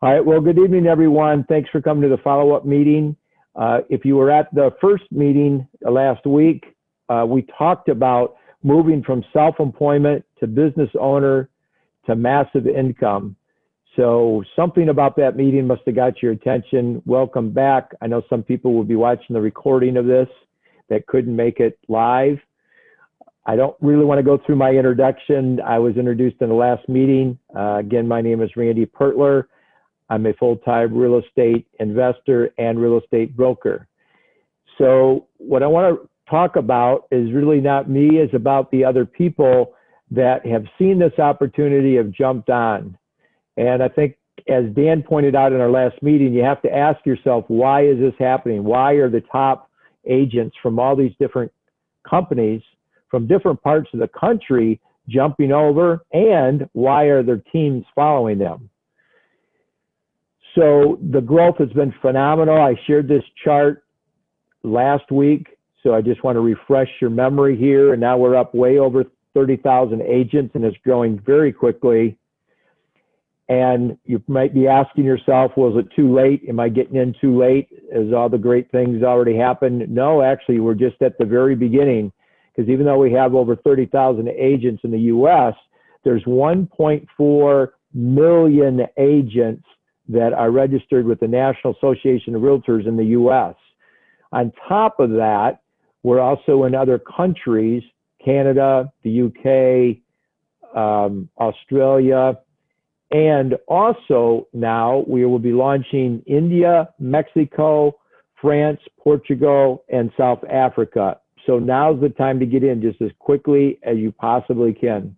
All right, well, good evening, everyone. Thanks for coming to the follow-up meeting. If you were at the first meeting last week, we talked about moving from self-employment to business owner to massive income. So something about that meeting must have got your attention. Welcome back. I know some people will be watching the recording of this that couldn't make it live. I don't really want to go through my introduction. I was introduced in the last meeting. Again, my name is Randy Pertler. I'm a full-time real estate investor and real estate broker. So what I want to talk about is really not me, it's about the other people that have seen this opportunity, have jumped on. And I think, as Dan pointed out in our last meeting, you have to ask yourself, why is this happening? Why are the top agents from all these different companies from different parts of the country jumping over, and why are their teams following them? So the growth has been phenomenal. I shared this chart last week, so I just want to refresh your memory here. And now we're up way over 30,000 agents, and it's growing very quickly. And you might be asking yourself, well, is it too late? Am I getting in too late? Is all the great things already happened? No, actually, we're just at the very beginning, because even though we have over 30,000 agents in the U.S., there's 1.4 million agents that are registered with the National Association of Realtors in the U.S. On top of that, we're also in other countries, Canada, the U.K., Australia, and also now we will be launching India, Mexico, France, Portugal, and South Africa. So now's the time to get in just as quickly as you possibly can.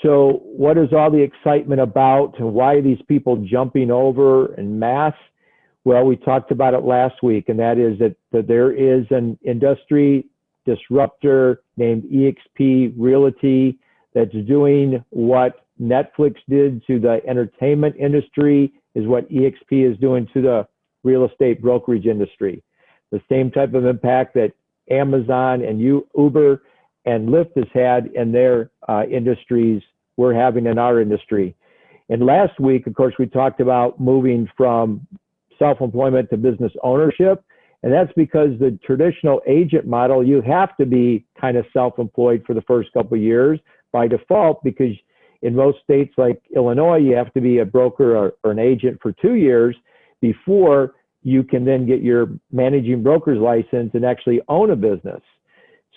So what is all the excitement about, and why are these people jumping over en masse? Well, we talked about it last week, and that is that there is an industry disruptor named eXp Realty that's doing what Netflix did to the entertainment industry, is what eXp is doing to the real estate brokerage industry. The same type of impact that Amazon and Uber and Lyft has had in their industries, we're having in our industry. And last week, of course, we talked about moving from self-employment to business ownership. And that's because the traditional agent model, you have to be kind of self-employed for the first couple of years by default, because in most states like Illinois, you have to be a broker or an agent for 2 years before you can then get your managing broker's license and actually own a business.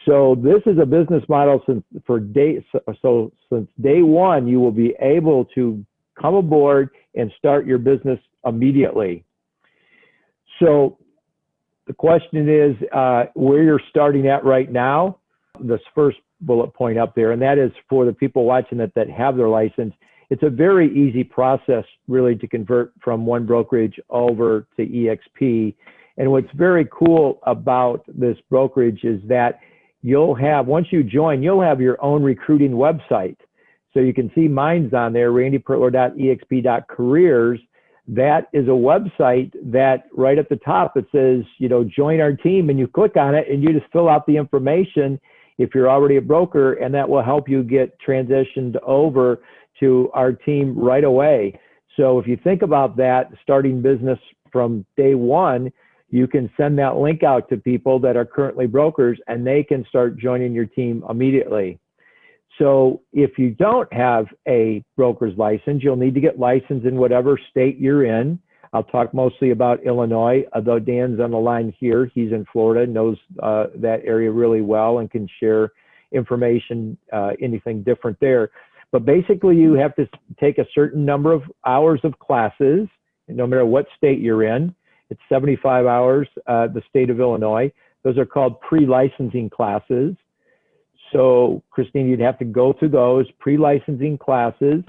So this is a business model since day one, you will be able to come aboard and start your business immediately. So the question is where you're starting at right now. This first bullet point up there, and that is for the people watching that have their license. It's a very easy process really to convert from one brokerage over to eXp. And what's very cool about this brokerage is that you'll have, once you join, you'll have your own recruiting website. So you can see mine's on there, randypertler.exp.careers. That is a website that right at the top, it says, join our team, and you click on it and you just fill out the information if you're already a broker, and that will help you get transitioned over to our team right away. So if you think about that, starting business from day one, you can send that link out to people that are currently brokers, and they can start joining your team immediately. So if you don't have a broker's license, you'll need to get licensed in whatever state you're in. I'll talk mostly about Illinois, although Dan's on the line here. He's in Florida, knows that area really well, and can share information, anything different there. But basically, you have to take a certain number of hours of classes, no matter what state you're in. It's 75 hours, the state of Illinois. Those are called pre-licensing classes. So, Christine, you'd have to go through those pre-licensing classes,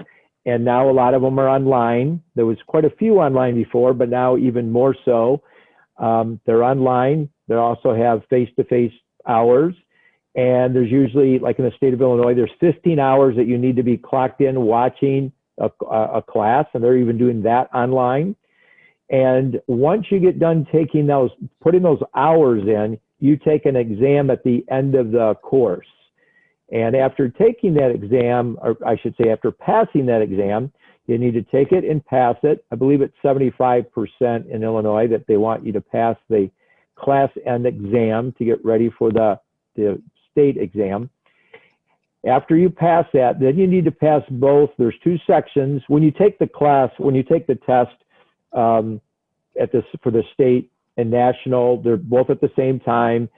and now a lot of them are online. There was quite a few online before, but now even more so. They're online. They also have face-to-face hours. And there's usually, like in the state of Illinois, there's 15 hours that you need to be clocked in watching a class, and they're even doing that online. And once you get done taking those, putting those hours in, you take an exam at the end of the course. And after taking that exam, or I should say after passing that exam, You need to take it and pass it. I believe it's 75% in Illinois that they want you to pass the Class N exam to get ready for the state exam. After you pass that, then you need to pass both. There's two sections. When you take the test for the state and national, they're both at the same time.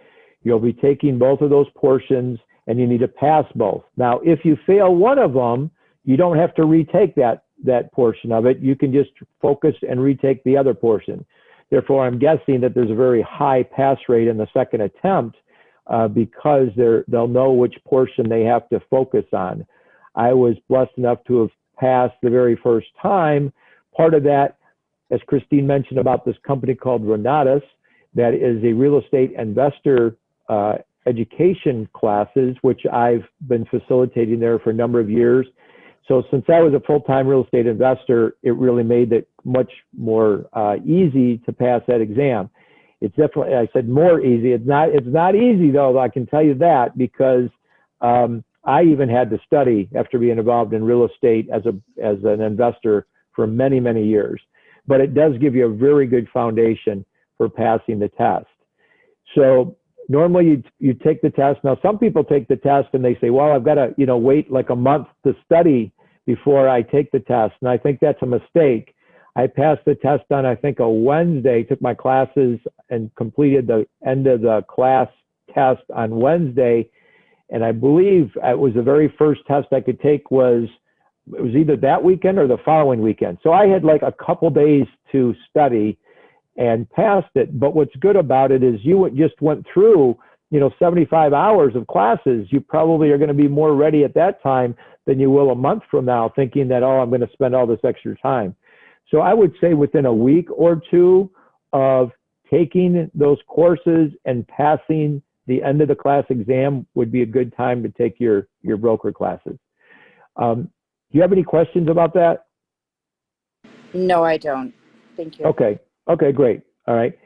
You'll be taking both of those portions, and you need to pass both. Now, if you fail one of them, you don't have to retake that portion of it. You can just focus and retake the other portion. Therefore, I'm guessing that there's a very high pass rate in the second attempt because they'll know which portion they have to focus on. I was blessed enough to have passed the very first time. Part of that, as Christine mentioned about this company called Renatus, that is a real estate investor education classes, which I've been facilitating there for a number of years. So since I was a full-time real estate investor, it really made it much more easy to pass that exam. It's definitely, I said more easy. It's not easy though, I can tell you that, because I even had to study after being involved in real estate as an investor for many, many years. But it does give you a very good foundation for passing the test. So normally you take the test. Now, some people take the test and they say, well, I've got to, wait like a month to study before I take the test. And I think that's a mistake. I passed the test on, I think, a Wednesday, took my classes and completed the end of the class test on Wednesday. And I believe it was the very first test I could take it was either that weekend or the following weekend. So I had like a couple days to study and passed it. But what's good about it is you just went through, 75 hours of classes. You probably are going to be more ready at that time than you will a month from now, thinking that, oh, I'm going to spend all this extra time. So I would say within a week or two of taking those courses and passing the end of the class exam would be a good time to take your broker classes. Do you have any questions about that? No, I don't. Thank you. Okay, great. All right.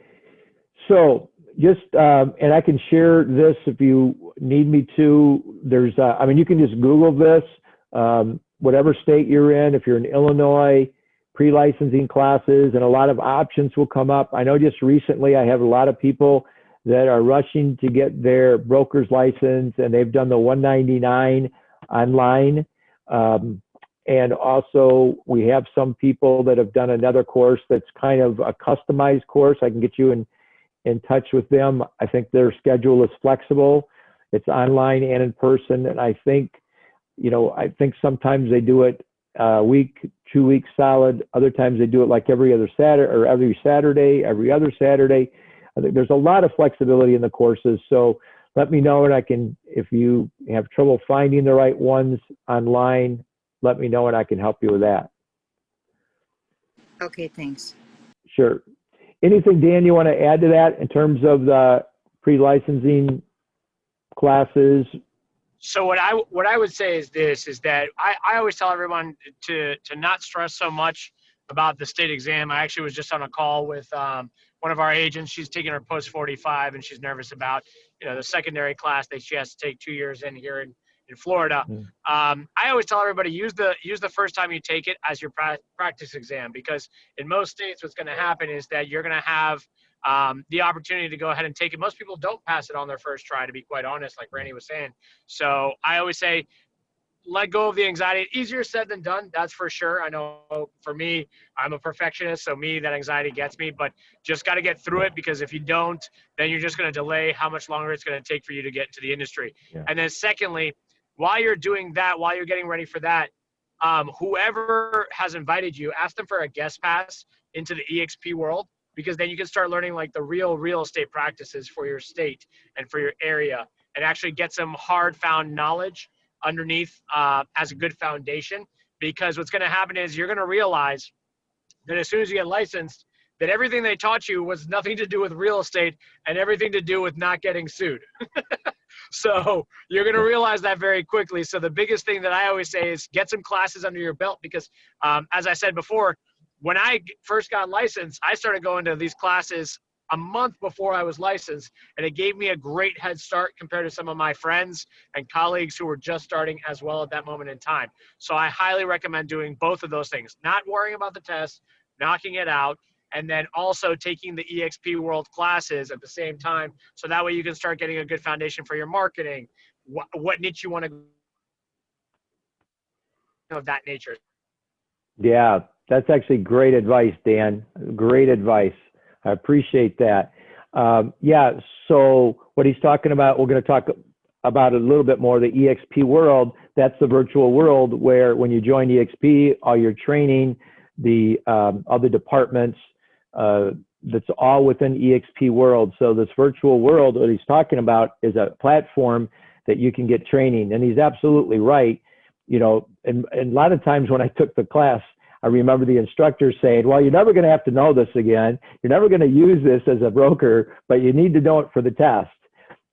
So just, and I can share this if you need me to. There's, you can just Google this, whatever state you're in. If you're in Illinois, pre-licensing classes, and a lot of options will come up. I know just recently I have a lot of people that are rushing to get their broker's license, and they've done the 199 online. And also we have some people that have done another course that's kind of a customized course. I can get you in touch with them. I think their schedule is flexible. It's online and in person. And I think, sometimes they do it a week, 2 weeks solid. Other times they do it like every other Saturday or every Saturday, every other Saturday. I think there's a lot of flexibility in the courses. So let me know, and if you have trouble finding the right ones online, let me know and I can help you with that. Okay, thanks. Sure. Anything, Dan, you want to add to that in terms of the pre-licensing classes? So what I would say is this, is that I always tell everyone to not stress so much about the state exam. I actually was just on a call with one of our agents. She's taking her post 45 and she's nervous about, the secondary class that she has to take 2 years in here in Florida. I always tell everybody, use the first time you take it as your practice exam, because in most states what's going to happen is that you're going to have the opportunity to go ahead and take it. Most people don't pass it on their first try, to be quite honest, like Randy was saying. So I always say, let go of the anxiety. Easier said than done, that's for sure. I know for me, I'm a perfectionist, so that anxiety gets me, but just got to get through it, because if you don't, then you're just going to delay how much longer it's going to take for you to get into the industry. Yeah. And then secondly, while you're doing that, while you're getting ready for that, whoever has invited you, ask them for a guest pass into the EXP world, because then you can start learning like the real estate practices for your state and for your area, and actually get some hard found knowledge underneath as a good foundation. Because what's going to happen is you're going to realize that as soon as you get licensed, that everything they taught you was nothing to do with real estate and everything to do with not getting sued. So you're going to realize that very quickly. So the biggest thing that I always say is get some classes under your belt, because as I said before, when I first got licensed, I started going to these classes a month before I was licensed, and it gave me a great head start compared to some of my friends and colleagues who were just starting as well at that moment in time. So I highly recommend doing both of those things, not worrying about the test, knocking it out, and then also taking the EXP World classes at the same time. So that way you can start getting a good foundation for your marketing, what niche you want to of that nature. Yeah, that's actually great advice, Dan. Great advice. I appreciate that. Yeah, so what he's talking about, we're going to talk about a little bit more, the EXP world. That's the virtual world where when you join EXP, all your training, the other departments, that's all within EXP world. So this virtual world, what he's talking about is a platform that you can get training. And he's absolutely right. You know, and a lot of times when I took the class, I remember the instructor saying, well, you're never going to have to know this again. You're never going to use this as a broker, but you need to know it for the test.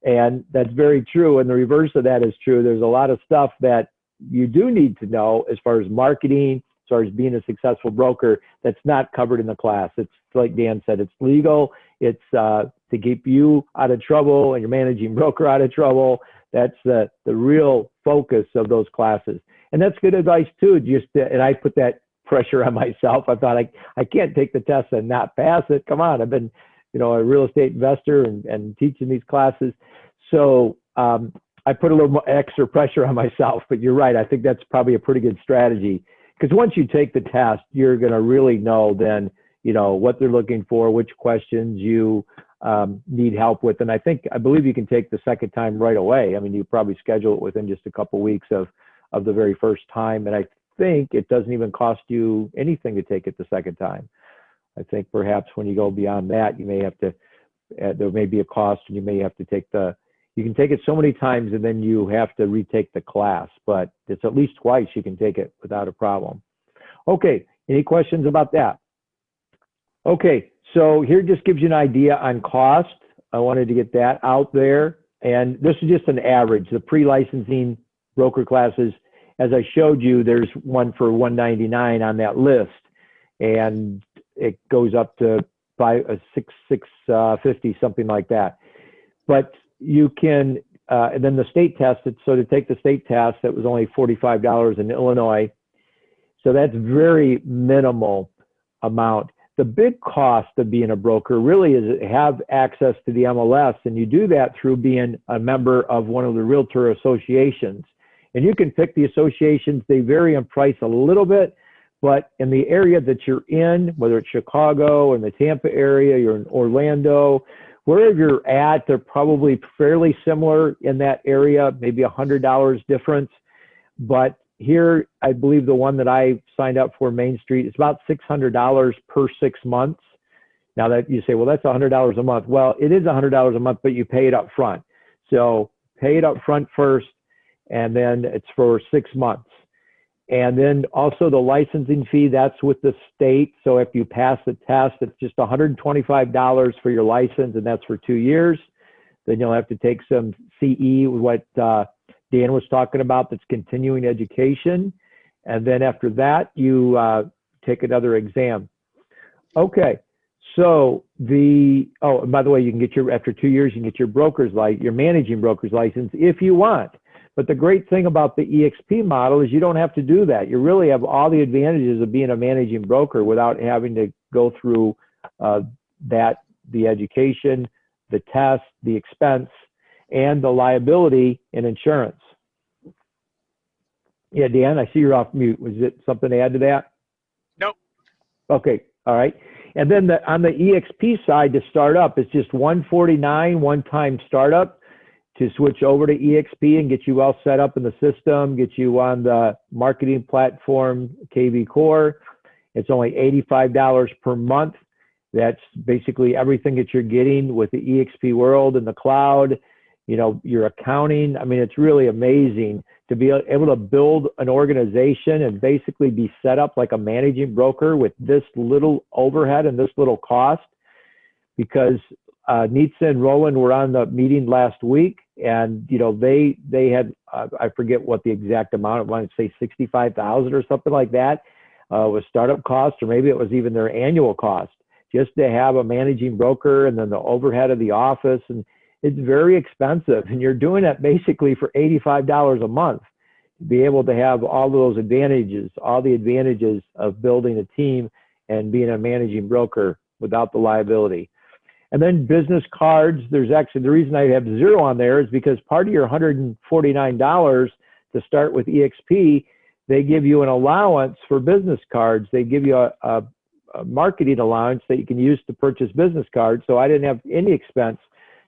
And that's very true. And the reverse of that is true. There's a lot of stuff that you do need to know as far as marketing, as far as being a successful broker, that's not covered in the class. It's like Dan said, it's legal. It's to keep you out of trouble and your managing broker out of trouble. That's the real focus of those classes. And that's good advice too. And I put that pressure on myself. I thought I can't take the test and not pass it. Come on, I've been, you know, a real estate investor and teaching these classes. So I put a little more extra pressure on myself, but you're right. I think that's probably a pretty good strategy, because once you take the test, you're going to really know then, you know, what they're looking for, which questions you need help with. And I believe you can take the second time right away. I mean, you probably schedule it within just a couple of weeks of the very first time. And I think it doesn't even cost you anything to take it the second time. I think perhaps when you go beyond that, you may have to, there may be a cost, and you may have to take you can take it so many times and then you have to retake the class, but it's at least twice you can take it without a problem. Okay, any questions about that? Okay, so here just gives you an idea on cost. I wanted to get that out there. And this is just an average, the pre-licensing broker classes. As I showed you, there's one for $199 on that list, and it goes up to $650, something like that. But you can, and then the state test, so to take the state test, that was only $45 in Illinois. So that's very minimal amount. The big cost of being a broker really is to have access to the MLS, and you do that through being a member of one of the realtor associations. And you can pick the associations. They vary in price a little bit, but in the area that you're in, whether it's Chicago or in the Tampa area, you're in Orlando, wherever you're at, they're probably fairly similar in that area, maybe $100 difference. But here, I believe the one that I signed up for, Main Street, is about $600 per 6 months. Now that you say, well, that's $100 a month. Well, it is $100 a month, but you pay it up front. So pay it up front first, and then it's for 6 months. And then also the licensing fee, that's with the state. So if you pass the test, it's just $125 for your license, and that's for 2 years. Then you'll have to take some CE, what Dan was talking about, that's continuing education. And then after that, you take another exam. Okay, so and by the way, you can get after 2 years, you can get your managing broker's license if you want. But the great thing about the EXP model is you don't have to do that. You really have all the advantages of being a managing broker without having to go through the education, the test, the expense, and the liability and insurance. Yeah, Dan, I see you're off mute. Was it something to add to that? Nope. Okay, all right. And then on the EXP side, to start up, it's just $149 one-time startup to switch over to EXP and get you all set up in the system, get you on the marketing platform, KV Core. It's only $85 per month. That's basically everything that you're getting with the EXP world and the cloud, you know, your accounting. I mean, it's really amazing to be able to build an organization and basically be set up like a managing broker with this little overhead and this little cost. Because Nitsa and Roland were on the meeting last week, and you know they had I forget what the exact amount. I want to say $65,000 or something like that was startup cost, or maybe it was even their annual cost just to have a managing broker and then the overhead of the office. And it's very expensive. And you're doing it basically for $85 a month to be able to have all of those advantages, all the advantages of building a team and being a managing broker without the liability. And then business cards, there's actually, the reason I have 0 on there is because part of your $149 to start with EXP, they give you an allowance for business cards. They give you a marketing allowance that you can use to purchase business cards. So I didn't have any expense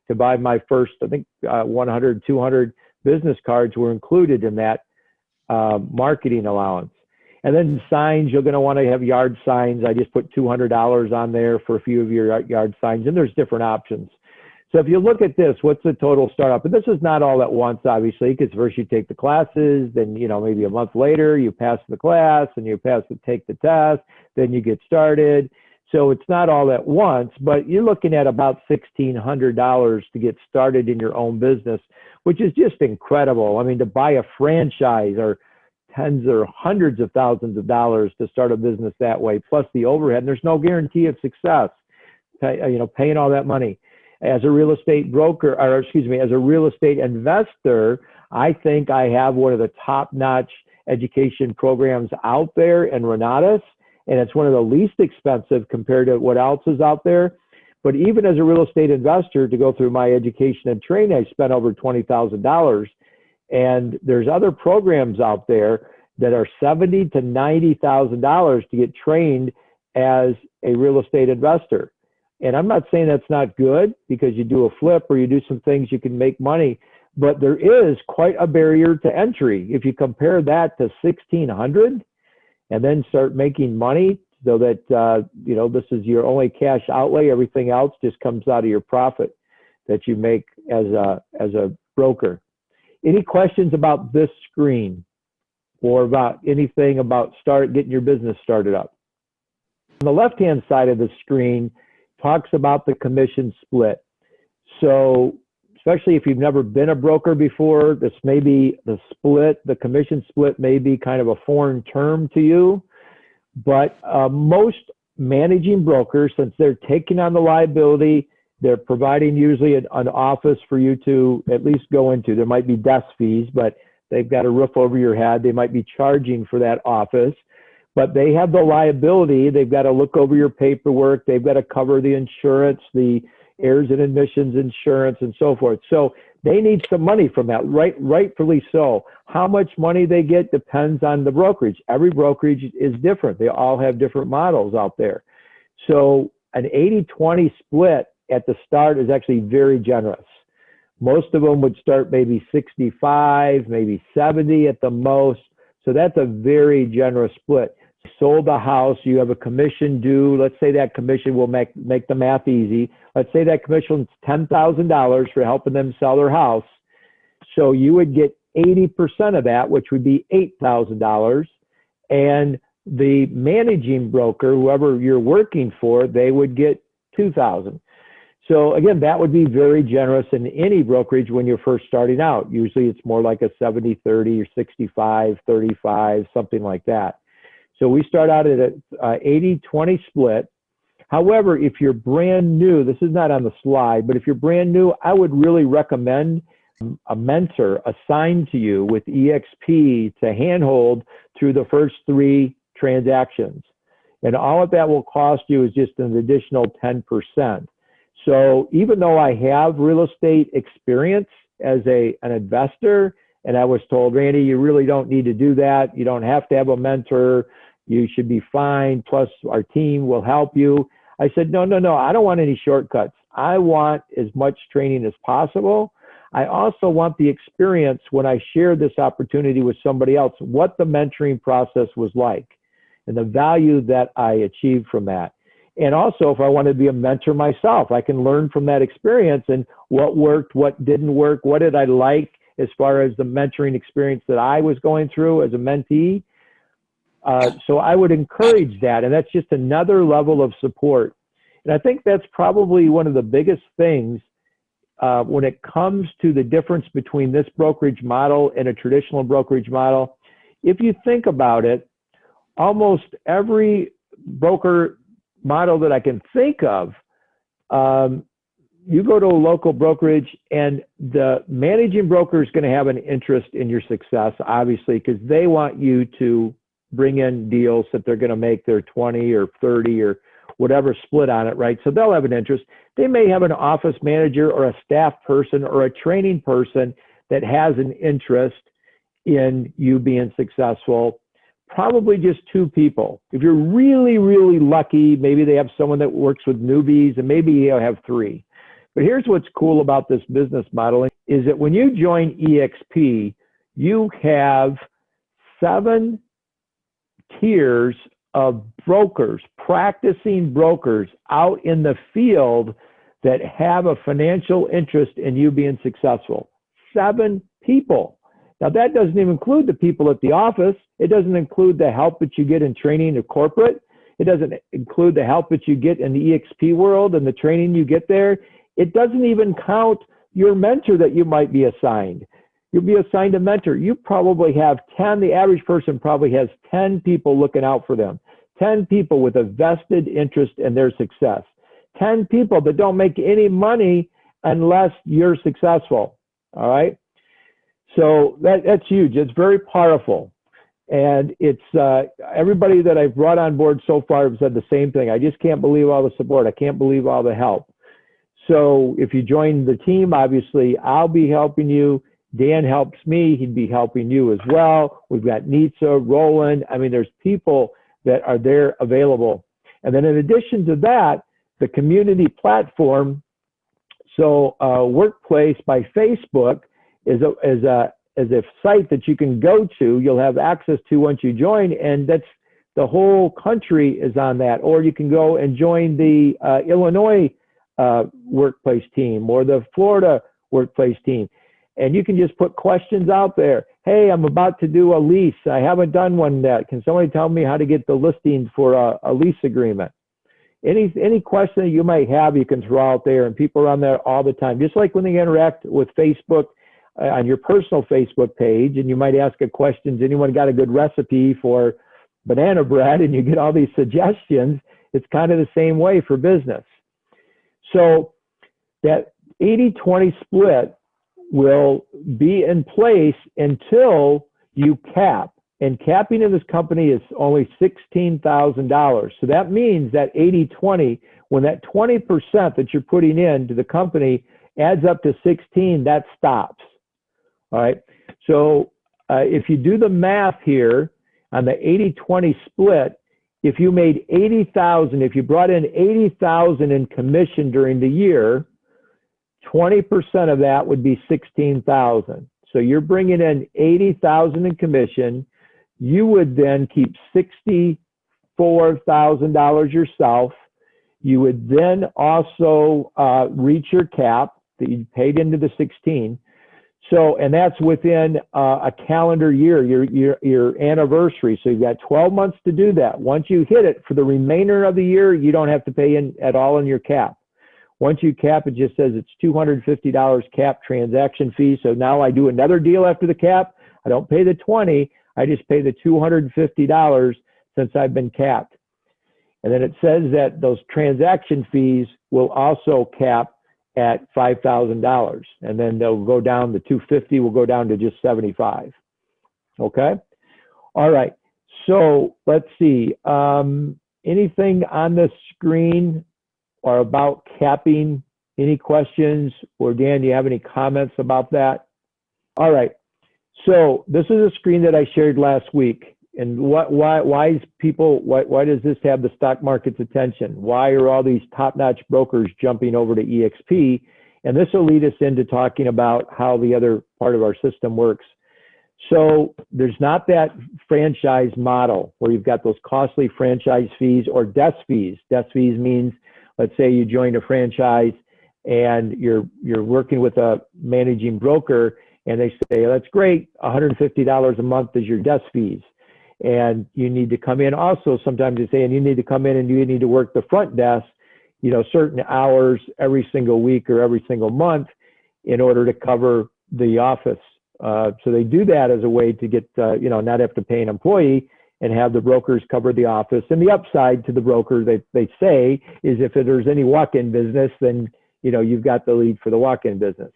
to buy my first, I think 100, 200 business cards were included in that marketing allowance. And then signs, you're going to want to have yard signs. I just put $200 on there for a few of your yard signs, and there's different options. So if you look at this, what's the total startup? And this is not all at once, obviously, because first you take the classes, then, maybe a month later you pass the class and you take the test, then you get started. So it's not all at once, but you're looking at about $1,600 to get started in your own business, which is just incredible. I mean, to buy a franchise or tens or hundreds of thousands of dollars to start a business that way, plus the overhead, and there's no guarantee of success, paying all that money. As a real estate broker, or excuse me, as a real estate investor, I think I have one of the top-notch education programs out there in Renatus, and it's one of the least expensive compared to what else is out there. But even as a real estate investor, to go through my education and training, I spent over $20,000. And there's other programs out there that are $70,000 to $90,000 to get trained as a real estate investor. And I'm not saying that's not good, because you do a flip or you do some things you can make money, but there is quite a barrier to entry. If you compare that to $1,600 and then start making money, so that this is your only cash outlay, everything else just comes out of your profit that you make as a broker. Any questions about this screen or about anything about getting your business started up? On the left-hand side of the screen talks about the commission split. So especially if you've never been a broker before, this may be the commission split may be kind of a foreign term to you, but most managing brokers, since they're taking on the liability, they're providing usually an office for you to at least go into. There might be desk fees, but they've got a roof over your head. They might be charging for that office, but they have the liability. They've got to look over your paperwork. They've got to cover the insurance, the errors and admissions insurance, and so forth. So they need some money from that, rightfully so. How much money they get depends on the brokerage. Every brokerage is different. They all have different models out there. So an 80-20 split at the start is actually very generous. Most of them would start maybe 65, maybe 70 at the most. So that's a very generous split. Sold a house, you have a commission due. Let's say that commission will make the math easy. Let's say that commission is $10,000 for helping them sell their house. So you would get 80% of that, which would be $8,000. And the managing broker, whoever you're working for, they would get $2,000. So again, that would be very generous in any brokerage when you're first starting out. Usually it's more like a 70-30 or 65-35, something like that. So we start out at an 80-20 split. However, if you're brand new, this is not on the slide, but if you're brand new, I would really recommend a mentor assigned to you with EXP to handhold through the first 3 transactions. And all of that will cost you is just an additional 10%. So even though I have real estate experience as an investor, and I was told, Randy, you really don't need to do that. You don't have to have a mentor. You should be fine. Plus, our team will help you. I said, no, I don't want any shortcuts. I want as much training as possible. I also want the experience when I share this opportunity with somebody else, what the mentoring process was like and the value that I achieved from that. And also, if I want to be a mentor myself, I can learn from that experience and what worked, what didn't work, what did I like as far as the mentoring experience that I was going through as a mentee. So I would encourage that, and that's just another level of support. And I think that's probably one of the biggest things when it comes to the difference between this brokerage model and a traditional brokerage model. If you think about it, almost every broker model that I can think of, you go to a local brokerage and the managing broker is going to have an interest in your success, obviously, because they want you to bring in deals that they're going to make their 20 or 30 or whatever split on it, right? So they'll have an interest. They may have an office manager or a staff person or a training person that has an interest in you being successful. Probably just 2 people. If you're really, really lucky, maybe they have someone that works with newbies, and maybe you'll have 3. But here's what's cool about this business model is that when you join EXP, you have 7 tiers of brokers, practicing brokers out in the field that have a financial interest in you being successful. 7 people. Now that doesn't even include the people at the office. It doesn't include the help that you get in training to corporate. It doesn't include the help that you get in the EXP world and the training you get there. It doesn't even count your mentor that you might be assigned. You'll be assigned a mentor. You probably have 10, the average person probably has 10 people looking out for them, 10 people with a vested interest in their success, 10 people that don't make any money unless you're successful, all right? So that's huge. It's very powerful. And it's everybody that I've brought on board so far have said the same thing. I just can't believe all the support. I can't believe all the help. So if you join the team, obviously I'll be helping you. Dan helps me. He'd be helping you as well. We've got Nitsa, Roland. I mean, there's people that are there available. And then in addition to that, the community platform, so Workplace by Facebook is a site that you can go to, you'll have access to once you join, and that's the whole country is on that. Or you can go and join the Illinois workplace team or the Florida workplace team. And you can just put questions out there. Hey, I'm about to do a lease. I haven't done one yet. Can somebody tell me how to get the listing for a lease agreement? Any question that you might have, you can throw out there, and people are on there all the time. Just like when they interact with Facebook on your personal Facebook page, and you might ask a question, has anyone got a good recipe for banana bread? And you get all these suggestions. It's kind of the same way for business. So that 80-20 split will be in place until you cap. And capping in this company is only $16,000. So that means that 80-20, when that 20% that you're putting into the company adds up to 16, that stops. All right. So if you do the math here on the 80-20 split, if you made 80,000, if you brought in 80,000 in commission during the year, 20% of that would be 16,000. So you're bringing in 80,000 in commission. You would then keep $64,000 yourself. You would then also reach your cap that you paid into the 16. So, and that's within a calendar year, your anniversary. So you've got 12 months to do that. Once you hit it for the remainder of the year, you don't have to pay in at all in your cap. Once you cap, it just says it's $250 cap transaction fee. So now I do another deal after the cap. I don't pay the 20. I just pay the $250 since I've been capped. And then it says that those transaction fees will also cap at $5,000. And then they'll go down, the $250 will go down to just $75. Okay. All right. So let's see. Anything on the screen or about capping? Any questions? Or Dan, do you have any comments about that? All right. So this is a screen that I shared last week. And why does this have the stock market's attention? Why are all these top-notch brokers jumping over to EXP? And this will lead us into talking about how the other part of our system works. So there's not that franchise model where you've got those costly franchise fees or desk fees. Desk fees means, let's say you join a franchise and you're working with a managing broker and they say, that's great, $150 a month is your desk fees. And you need to come in also, sometimes they say, and you need to come in and you need to work the front desk, you know, certain hours every single week or every single month in order to cover the office. So they do that as a way to get, you know, not have to pay an employee and have the brokers cover the office. And the upside to the broker, they say, is if there's any walk-in business, then you've got the lead for the walk-in business.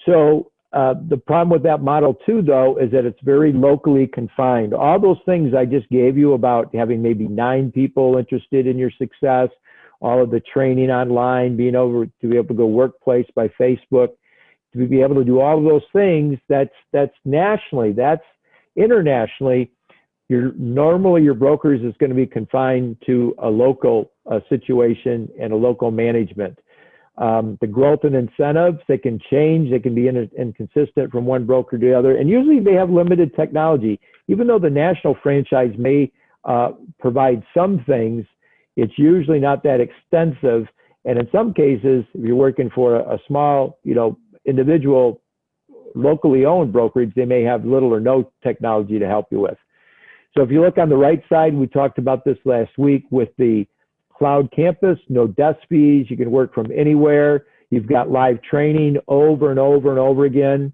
So the problem with that model too, though, is that it's very locally confined. All those things I just gave you about having maybe 9 people interested in your success, all of the training online, being able to go workplace by Facebook, to be able to do all of those things, that's nationally, that's internationally. Normally your brokers is going to be confined to a local situation and a local management. The growth and incentives, they can change, they can be inconsistent from one broker to the other, and usually they have limited technology. Even though the national franchise may provide some things, it's usually not that extensive. And in some cases, if you're working for a small, individual, locally owned brokerage, they may have little or no technology to help you with. So if you look on the right side, we talked about this last week with the cloud campus, no desk fees, you can work from anywhere. You've got live training over and over and over again.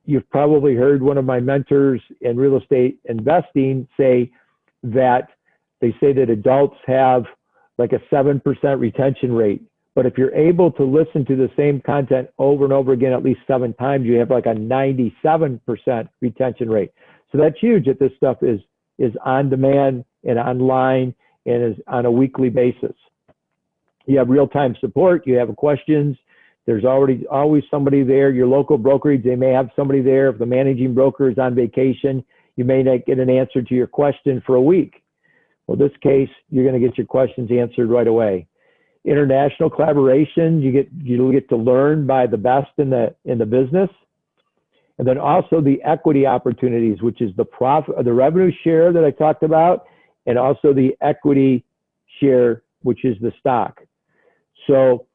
You've probably heard one of my mentors in real estate investing say that adults have like a 7% retention rate. But if you're able to listen to the same content over and over again at least 7 times, you have like a 97% retention rate. So that's huge that this stuff is on demand and online and is on a weekly basis. You have real-time support, you have questions, there's always somebody there. Your local brokerage, they may have somebody there. If the managing broker is on vacation, you may not get an answer to your question for a week. Well, in this case, you're going to get your questions answered right away. International collaboration, you'll get to learn by the best in the business. And then also the equity opportunities, which is the revenue share that I talked about, and also the equity share, which is the stock. So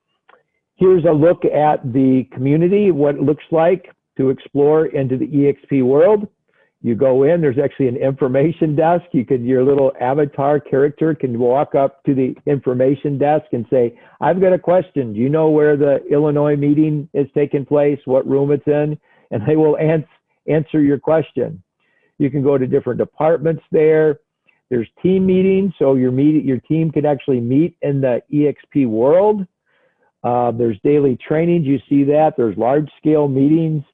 here's a look at the community, what it looks like to explore into the EXP world. You go in, there's actually an information desk. Your little avatar character can walk up to the information desk and say, I've got a question. Do you know where the Illinois meeting is taking place, what room it's in? And they will answer your question. You can go to different departments there. There's team meetings, so your team can actually meet in the EXP world. There's daily trainings, you see that. There's large-scale meetings,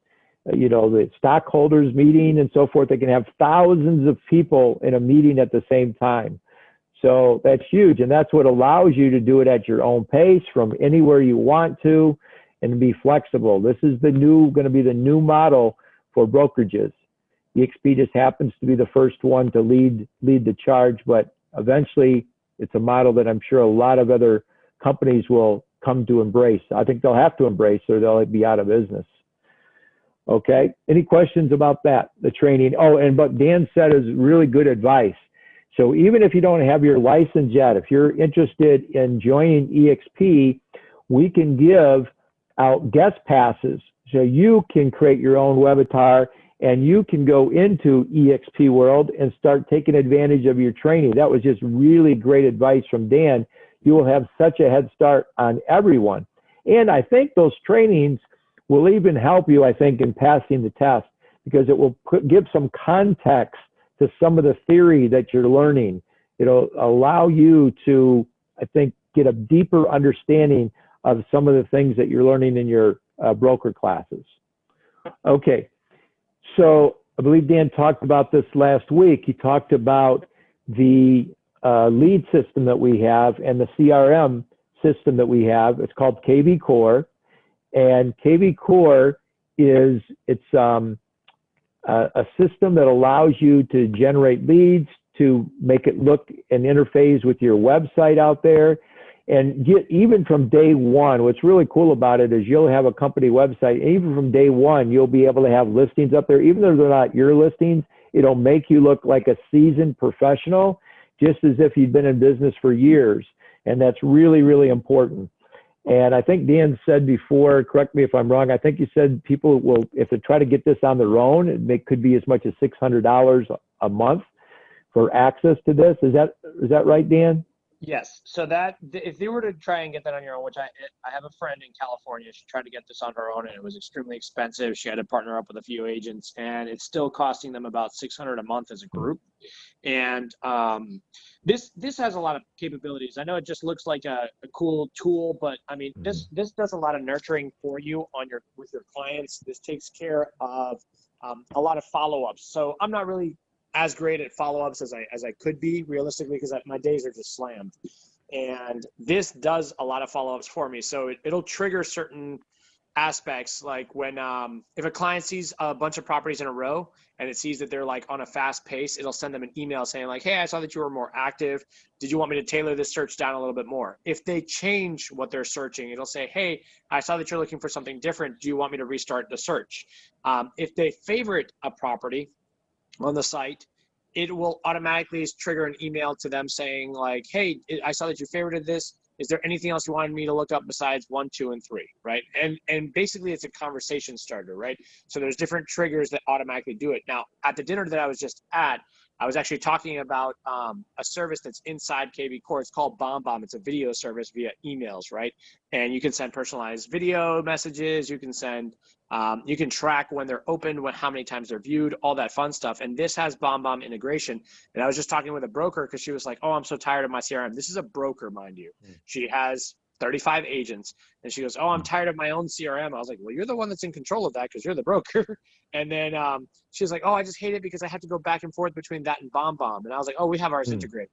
the stockholders meeting and so forth. They can have thousands of people in a meeting at the same time. So that's huge, and that's what allows you to do it at your own pace from anywhere you want to and be flexible. This is going to be the new model for brokerages. EXP just happens to be the first one to lead the charge, but eventually it's a model that I'm sure a lot of other companies will come to embrace. I think they'll have to embrace or they'll be out of business. Okay, any questions about that, the training? Oh, and what Dan said is really good advice. So even if you don't have your license yet, if you're interested in joining EXP, we can give out guest passes. So you can create your own webinar and you can go into EXP world and start taking advantage of your training. That was just really great advice from Dan. You will have such a head start on everyone. And I think those trainings will even help you, I think, in passing the test, because it will give some context to some of the theory that you're learning. It'll allow you to, I think, get a deeper understanding of some of the things that you're learning in your broker classes. Okay, so I believe Dan talked about this last week. He talked about the lead system that we have and the CRM system that we have. It's called KV Core, and KV Core is a system that allows you to generate leads, to make it look and interface with your website out there, and get even from day one. What's really cool about it is you'll have a company website. Even from day one, you'll be able to have listings up there. Even though they're not your listings, it'll make you look like a seasoned professional, just as if you'd been in business for years. And that's really, really important. And I think Dan said before, correct me if I'm wrong, I think you said people will, if they try to get this on their own, it could be as much as $600 a month for access to this. Is that right, Dan? Yes. So that if you were to try and get that on your own, which I have a friend in California, she tried to get this on her own and it was extremely expensive. She had to partner up with a few agents and it's still costing them about 600 a month as a group. And this has a lot of capabilities. I know it just looks like a cool tool, but I mean this does a lot of nurturing for you on your with your clients. This takes care of a lot of follow-ups. So I'm not really as great at follow-ups as I could be realistically because my days are just slammed. And this does a lot of follow-ups for me. So it'll trigger certain aspects like when if a client sees a bunch of properties in a row and it sees that they're like on a fast pace, it'll send them an email saying like, hey, I saw that you were more active. Did you want me to tailor this search down a little bit more? If they change what they're searching, it'll say, hey, I saw that you're looking for something different. Do you want me to restart the search? If they favorite a property on the site, it will automatically trigger an email to them saying like, hey, I saw that you favorited this. Is there anything else you wanted me to look up besides 1, 2, and 3, right? And basically it's a conversation starter, right? So there's different triggers that automatically do it. Now, at the dinner that I was just at, I was actually talking about a service that's inside KV Core. It's called BombBomb. It's a video service via emails, right? And you can send personalized video messages. You can send, you can track when they're open, how many times they're viewed, all that fun stuff. And this has BombBomb integration. And I was just talking with a broker because she was like, oh, I'm so tired of my CRM. This is a broker, mind you. She has 35 agents. And she goes, oh, I'm tired of my own CRM. I was like, well, you're the one that's in control of that because you're the broker. And then she was like, oh, I just hate it because I have to go back and forth between that and BombBomb. And I was like, oh, we have ours integrated.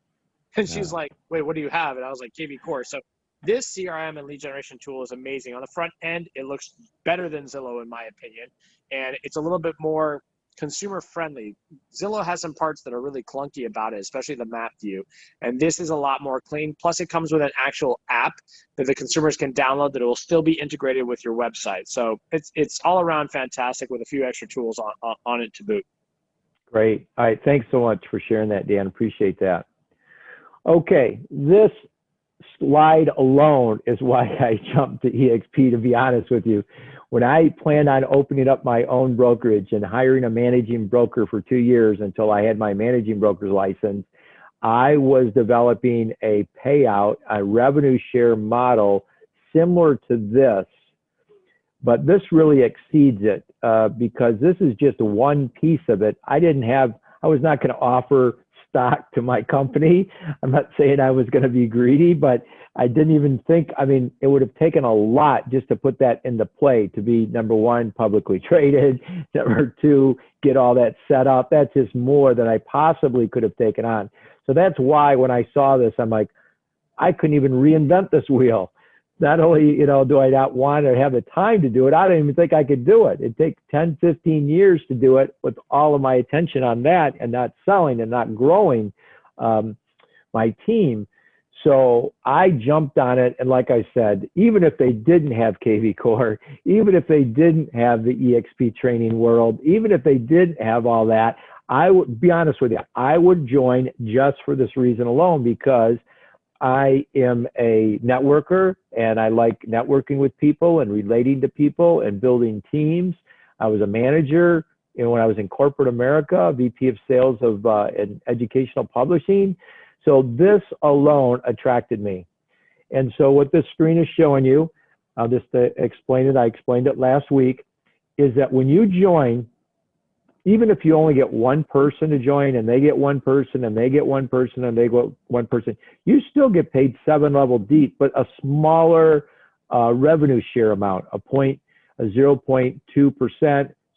And she's like, wait, what do you have? And I was like, KV Core. So this CRM and lead generation tool is amazing. On the front end, it looks better than Zillow, in my opinion. And it's a little bit more consumer friendly. Zillow has some parts that are really clunky about it, especially the map view. And this is a lot more clean. Plus it comes with an actual app that the consumers can download that it will still be integrated with your website. So it's all around fantastic with a few extra tools on it to boot. Great. All right. Thanks so much for sharing that, Dan. Appreciate that. Okay. This slide alone is why I jumped to EXP, to be honest with you. When I planned on opening up my own brokerage and hiring a managing broker for 2 years until I had my managing broker's license, I was developing a payout, a revenue share model similar to this, but this really exceeds it because this is just one piece of it. I was not going to offer stock to my company. I'm not saying I was going to be greedy, but I didn't even think, I mean, it would have taken a lot just to put that into play to be, number one, publicly traded, number two, get all that set up. That's just more than I possibly could have taken on. So that's why when I saw this, I'm like, I couldn't even reinvent this wheel. Not only, do I not want to have the time to do it, I don't even think I could do it. It'd take 10, 15 years to do it with all of my attention on that and not selling and not growing my team. So I jumped on it. And like I said, even if they didn't have KV Core, even if they didn't have the EXP training world, even if they didn't have all that, I would be honest with you, I would join just for this reason alone, because I am a networker and I like networking with people and relating to people and building teams. I was a manager, when I was in corporate America, VP of sales of in educational publishing. So this alone attracted me. And so what this screen is showing you, I'll just explain it. I explained it last week, is that when you join, even if you only get one person to join and they get one person and they get one person and they get one person, you still get paid 7-level deep, but a smaller revenue share amount, a 0.2%,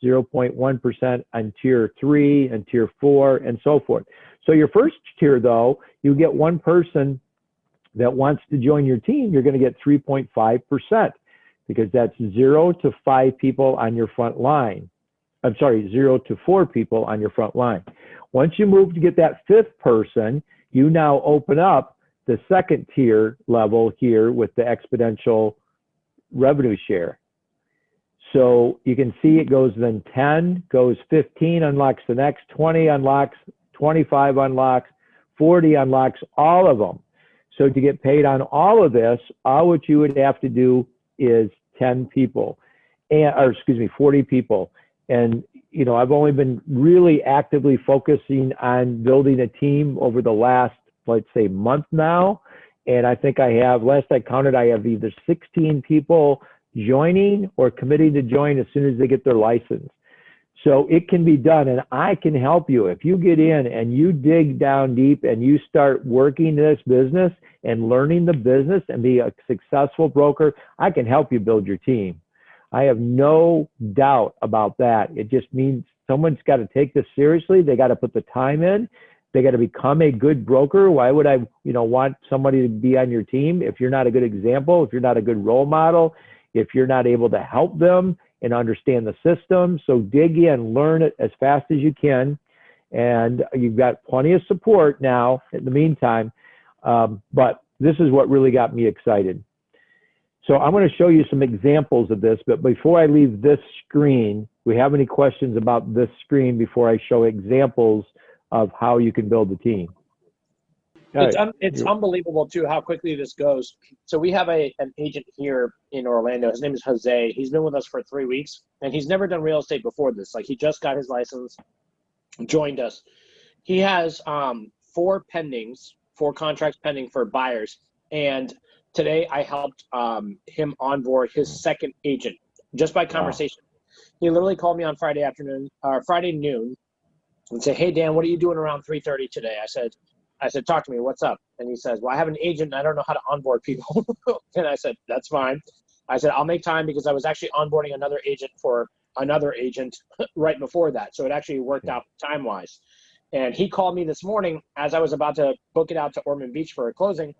0.1% on tier 3 and tier 4 and so forth. So your first tier though, you get one person that wants to join your team, you're going to get 3.5% because that's 0 to 5 people on your front line. I'm sorry, 0 to 4 people on your front line. Once you move to get that 5th person, you now open up the second tier level here with the exponential revenue share. So you can see it goes then 10, goes 15, unlocks the next, 20 unlocks, 25 unlocks, 40 unlocks, all of them. So to get paid on all of this, all what you would have to do is 10 people, or excuse me, 40 people. And, I've only been really actively focusing on building a team over the last, let's say, month now. And I think I have, last I counted, I have either 16 people joining or committing to join as soon as they get their license. So it can be done, and I can help you. If you get in and you dig down deep and you start working this business and learning the business and be a successful broker, I can help you build your team. I have no doubt about that. It just means someone's got to take this seriously. They got to put the time in. They got to become a good broker. Why would I, want somebody to be on your team if you're not a good example, if you're not a good role model, if you're not able to help them and understand the system? So dig in, learn it as fast as you can. And you've got plenty of support now in the meantime. But this is what really got me excited. So I'm going to show you some examples of this, but before I leave this screen, do we have any questions about this screen before I show examples of how you can build a team? It's unbelievable too how quickly this goes. So we have an agent here in Orlando. His name is Jose. He's been with us for 3 weeks, and he's never done real estate before this. Like, he just got his license, joined us. He has 4 contracts pending for buyers, and today I helped him onboard his second agent just by conversation. Wow. He literally called me on Friday noon and said, "Hey Dan, what are you doing around 3:30 today?" I said, "Talk to me, what's up?" And he says, "Well, I have an agent and I don't know how to onboard people." And I said, "That's fine." I said, "I'll make time," because I was actually onboarding another agent for another agent right before that. So it actually worked out time-wise. And he called me this morning as I was about to book it out to Ormond Beach for a closing.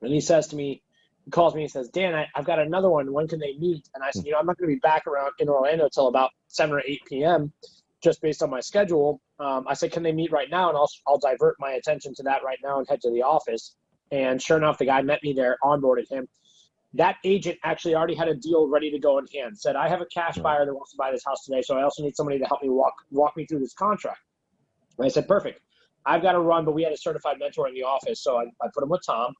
And he says to me, he calls me and says, "Dan, I've got another one. When can they meet?" And I said, "I'm not going to be back around in Orlando until about 7 or 8 p.m. just based on my schedule." I said, "Can they meet right now?" And I'll divert my attention to that right now and head to the office. And sure enough, the guy met me there, onboarded him. That agent actually already had a deal ready to go in hand. Said, "I have a cash buyer that wants to buy this house today, so I also need somebody to help me walk me through this contract." And I said, "Perfect. I've got to run," but we had a certified mentor in the office, so I put him with Tom.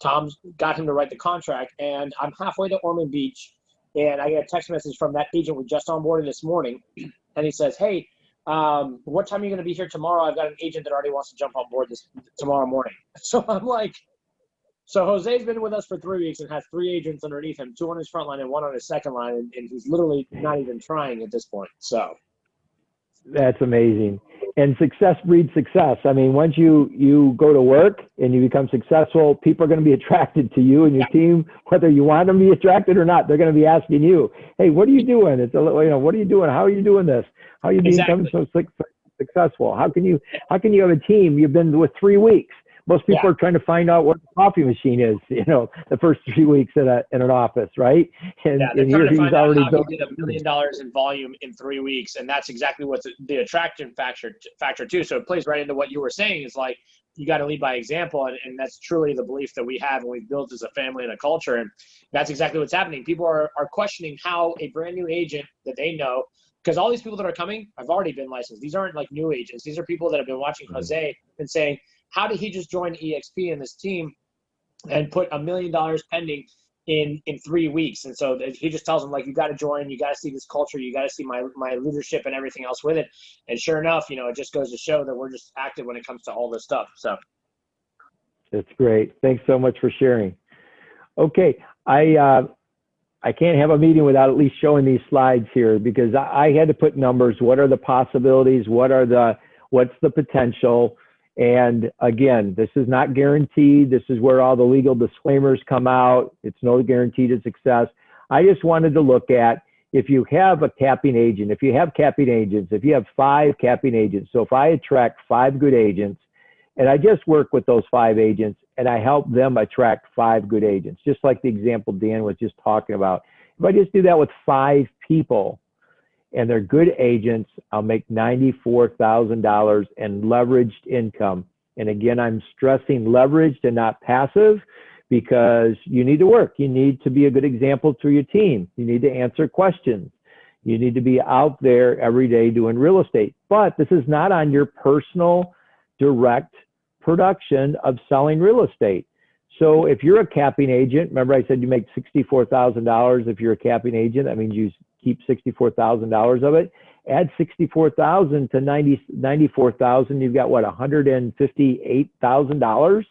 Tom's got him to write the contract, and I'm halfway to Ormond Beach, and I get a text message from that agent we just onboarded this morning, and he says, "Hey, what time are you going to be here tomorrow? I've got an agent that already wants to jump on board this tomorrow morning." So I'm like, so Jose's been with us for 3 weeks and has 3 agents underneath him, 2 on his front line and 1 on his second line, and he's literally not even trying at this point. So that's amazing. And success breeds success. I mean, once you go to work and you become successful, people are going to be attracted to you and your team, whether you want them to be attracted or not. They're going to be asking you, "Hey, what are you doing? It's what are you doing? How are you doing this? How are you becoming so successful? How can you have a team? You've been with 3 weeks." Most people are trying to find out what the coffee machine is, the first 3 weeks in an office, right? And they're trying to find out how he did $1 million in volume in 3 weeks, and that's exactly what's the attraction factor too. So it plays right into what you were saying. Is like, you got to lead by example, and that's truly the belief that we have and we've built as a family and a culture, and that's exactly what's happening. People are questioning how a brand new agent that they know, because all these people that are coming have already been licensed. These aren't like new agents. These are people that have been watching Jose and saying, "How did he just join EXP in this team and put $1 million pending in 3 weeks?" And so he just tells them, like, "You got to join. You got to see this culture. You got to see my leadership and everything else with it." And sure enough, it just goes to show that we're just active when it comes to all this stuff. So that's great. Thanks so much for sharing. Okay, I can't have a meeting without at least showing these slides here, because I had to put numbers. What are the possibilities? What's the potential? And again, this is not guaranteed. This is where all the legal disclaimers come out. It's no guarantee to success. I just wanted to look at, if you have a capping agent, if you have capping agents, if you have 5 capping agents. So if I attract 5 good agents, and I just work with those 5 agents and I help them attract 5 good agents, just like the example Dan was just talking about. If I just do that with 5 people and they're good agents, I'll make $94,000 in leveraged income. And again, I'm stressing leveraged and not passive, because you need to work. You need to be a good example to your team. You need to answer questions. You need to be out there every day doing real estate. But this is not on your personal direct production of selling real estate. So if you're a capping agent, remember I said you make $64,000 if you're a capping agent. That means you keep $64,000 of it. Add $64,000 to $94,000. You've got what, $158,000.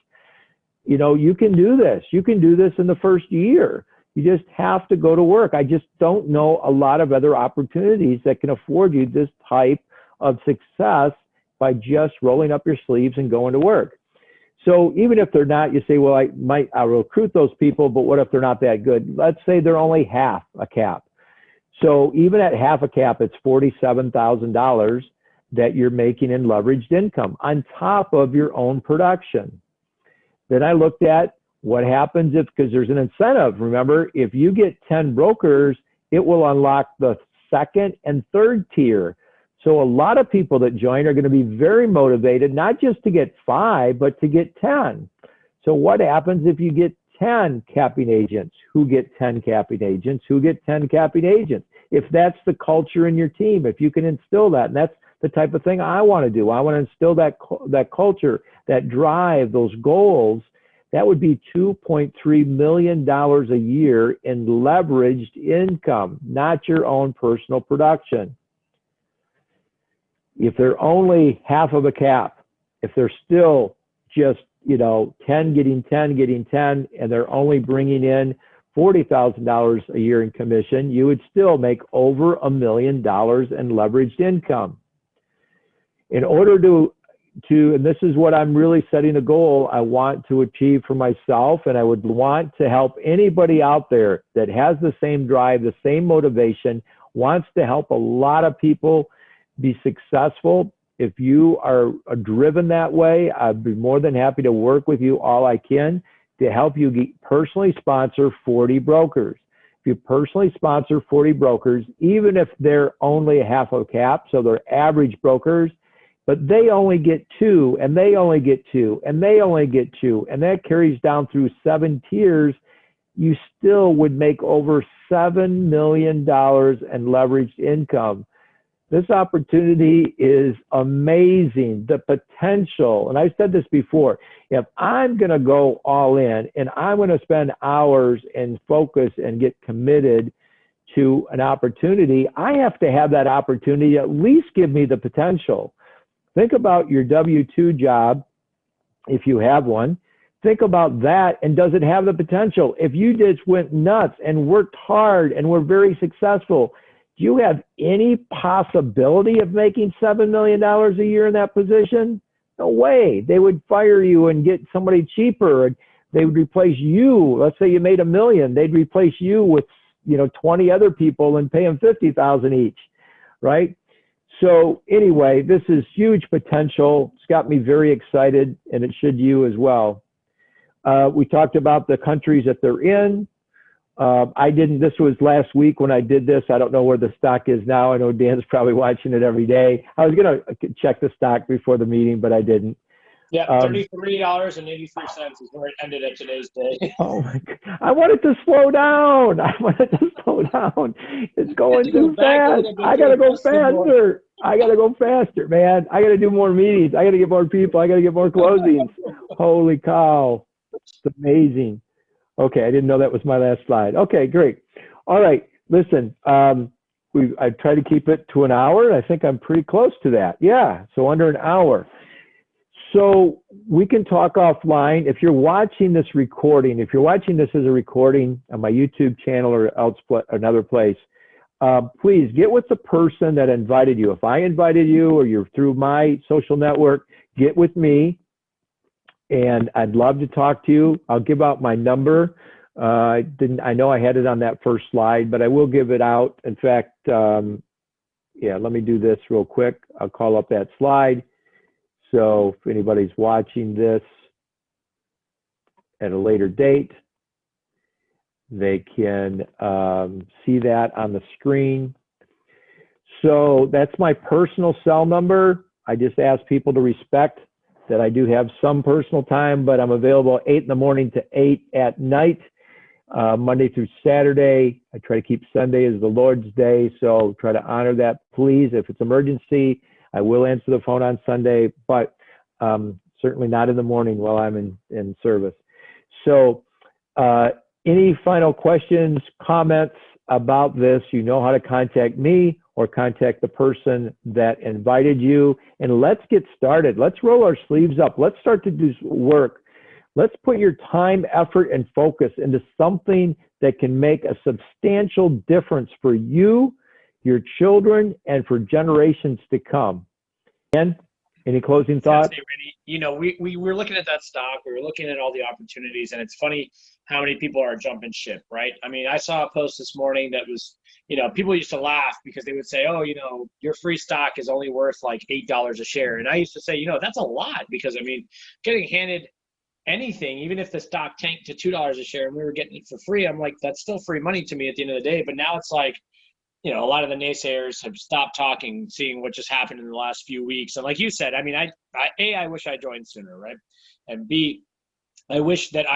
you know, you can do this. You can do this in the first year. You just have to go to work. I just don't know a lot of other opportunities that can afford you this type of success by just rolling up your sleeves and going to work. So even if they're not, you say, well, I'll recruit those people, but what if they're not that good? Let's say they're only half a cap. So even at half a cap, it's $47,000 that you're making in leveraged income on top of your own production. Then I looked at what happens if, because there's an incentive. Remember, if you get 10 brokers, it will unlock the second and third tier. So a lot of people that join are going to be very motivated, not just to get 5, but to get 10. So what happens if you get 10 capping agents who get 10 capping agents who get 10 capping agents? If that's the culture in your team, if you can instill that, and that's the type of thing I want to do. I want to instill that culture, that drive, those goals. That would be $2.3 million a year in leveraged income, not your own personal production. If they're only half of a cap, if they're still just, 10 getting 10 getting 10, and they're only bringing in $40,000 a year in commission, you would still make over $1 million in leveraged income. In order to, and this is what I'm really setting a goal I want to achieve for myself, and I would want to help anybody out there that has the same drive, the same motivation, wants to help a lot of people be successful. If you are driven that way, I'd be more than happy to work with you all I can to help you personally sponsor 40 brokers. If you personally sponsor 40 brokers, even if they're only a half a cap, so they're average brokers, but they only get 2, and they only get 2, and they only get 2, and that carries down through 7 tiers, you still would make over $7 million in leveraged income. This opportunity is amazing. The potential, and I've said this before, if I'm going to go all in and I'm going to spend hours and focus and get committed to an opportunity, I have to have that opportunity at least give me the potential. Think about your W-2 job, if you have one. Think about that, and does it have the potential? If you just went nuts and worked hard and were very successful, do you have any possibility of making $7 million a year in that position? No way. They would fire you and get somebody cheaper. And they would replace you. Let's say you made $1 million. They'd replace you with 20 other people and pay them $50,000 each, right? So anyway, this is huge potential. It's got me very excited, and it should you as well. We talked about the countries that they're in. This was last week when I did this. I don't know where the stock is now. I know Dan's probably watching it every day. I was going to check the stock before the meeting, but I didn't. Yeah, $33.83 is where it ended at today's day. Oh my God. I want it to slow down. It's going too fast. I got to go faster. I got to go faster, man. I got to do more meetings. I got to get more people. I got to get more closings. Holy cow. It's amazing. Okay, I didn't know that was my last slide. Okay, great. All right, listen, I try to keep it to an hour, and I think I'm pretty close to that. Yeah, so under an hour. So we can talk offline. If you're watching this recording, if you're watching this as a recording on my YouTube channel or another place, please get with the person that invited you. If I invited you or you're through my social network, get with me. And I'd love to talk to you. I'll give out my number. I know I had it on that first slide, but I will give it out. In fact, yeah, let me do this real quick. I'll call up that slide. So if anybody's watching this at a later date, they can see that on the screen. So that's my personal cell number. I just ask people to respect that I do have some personal time, but I'm available 8 in the morning to 8 at night, Monday through Saturday. I try to keep Sunday as the Lord's Day, so try to honor that, please. If it's emergency, I will answer the phone on Sunday, but certainly not in the morning while I'm in service. So any final questions, comments about this? You know how to contact me or contact the person that invited you, and let's get started. Let's roll our sleeves up. Let's start to do work. Let's put your time, effort, and focus into something that can make a substantial difference for you, your children, and for generations to come. And any closing thoughts? You know, we were looking at that stock, we were looking at all the opportunities, and it's funny how many people are jumping ship, right? I mean, I saw a post this morning that was, you know, people used to laugh because they would say, oh, you know, your free stock is only worth like $8 a share. And I used to say, you know, that's a lot, because I mean, getting handed anything, even if the stock tanked to $2 a share and we were getting it for free, I'm like, that's still free money to me at the end of the day. But now it's like, you know, a lot of the naysayers have stopped talking, seeing what just happened in the last few weeks. And like you said, I mean, I wish I joined sooner, right? And B, I wish that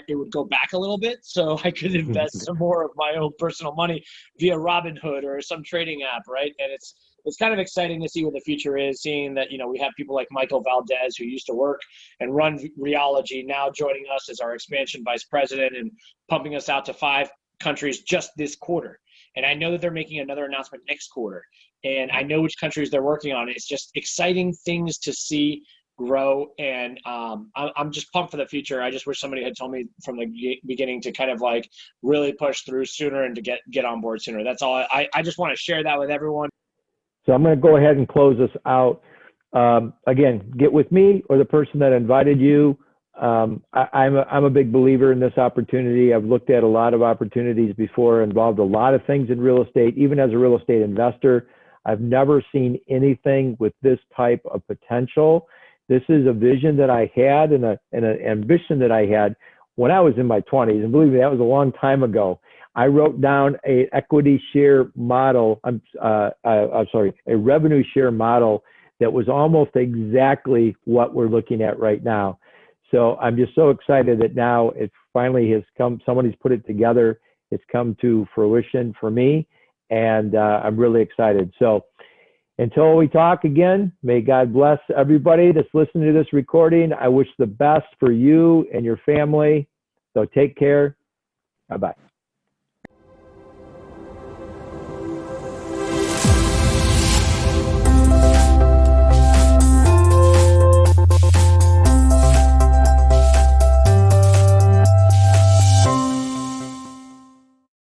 it would go back a little bit so I could invest some more of my own personal money via Robinhood or some trading app, right? And it's kind of exciting to see what the future is, seeing that, you know, we have people like Michael Valdez, who used to work and run Reology, now joining us as our expansion vice president and pumping us out to 5 countries just this quarter. And I know that they're making another announcement next quarter. And I know which countries they're working on. It's just exciting things to see grow. And I'm just pumped for the future. I just wish somebody had told me from the beginning to kind of like really push through sooner and to get on board sooner. That's all. I just want to share that with everyone. So I'm going to go ahead and close this out. Again, get with me or the person that invited you. I'm a big believer in this opportunity. I've looked at a lot of opportunities before, involved a lot of things in real estate, even as a real estate investor. I've never seen anything with this type of potential. This is a vision that I had and an ambition that I had when I was in my 20s. And believe me, that was a long time ago. I wrote down a equity share model. A revenue share model that was almost exactly what we're looking at right now. So I'm just so excited that now it finally has come, somebody's put it together. It's come to fruition for me, and I'm really excited. So until we talk again, may God bless everybody that's listening to this recording. I wish the best for you and your family. So take care. Bye-bye.